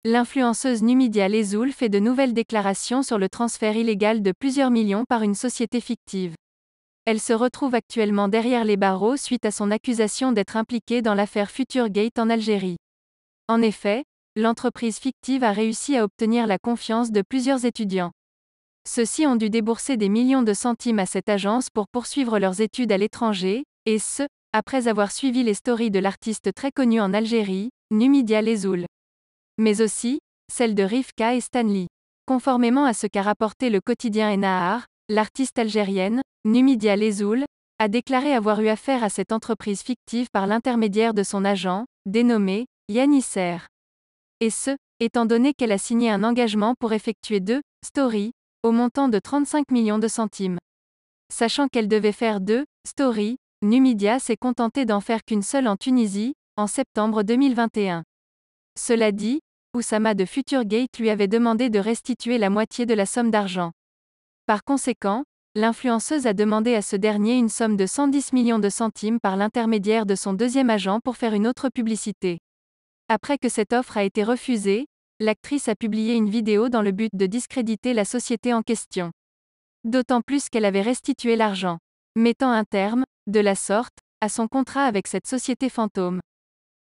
L'influenceuse Numidia Lezoul fait de nouvelles déclarations sur le transfert illégal de plusieurs millions par une société fictive. Elle se retrouve actuellement derrière les barreaux suite à son accusation d'être impliquée dans l'affaire Futurgate en Algérie. En effet, l'entreprise fictive a réussi à obtenir la confiance de plusieurs étudiants. Ceux-ci ont dû débourser des millions de centimes à cette agence pour poursuivre leurs études à l'étranger, et ce, après avoir suivi les stories de l'artiste très connu en Algérie, Numidia Lezoul. Mais aussi, celles de Rivka et Stanley. Conformément à ce qu'a rapporté le quotidien Ennahar, l'artiste algérienne, Numidia Lezoul, a déclaré avoir eu affaire à cette entreprise fictive par l'intermédiaire de son agent, dénommé Yanisser. Et ce, étant donné qu'elle a signé un engagement pour effectuer 2 stories, au montant de 35 millions de centimes. Sachant qu'elle devait faire 2 stories, Numidia s'est contentée d'en faire qu'une seule en Tunisie, en septembre 2021. Cela dit, Oussama de Futurgate lui avait demandé de restituer la moitié de la somme d'argent. Par conséquent, l'influenceuse a demandé à ce dernier une somme de 110 millions de centimes par l'intermédiaire de son deuxième agent pour faire une autre publicité. Après que cette offre a été refusée, l'actrice a publié une vidéo dans le but de discréditer la société en question. D'autant plus qu'elle avait restitué l'argent, mettant un terme, de la sorte, à son contrat avec cette société fantôme.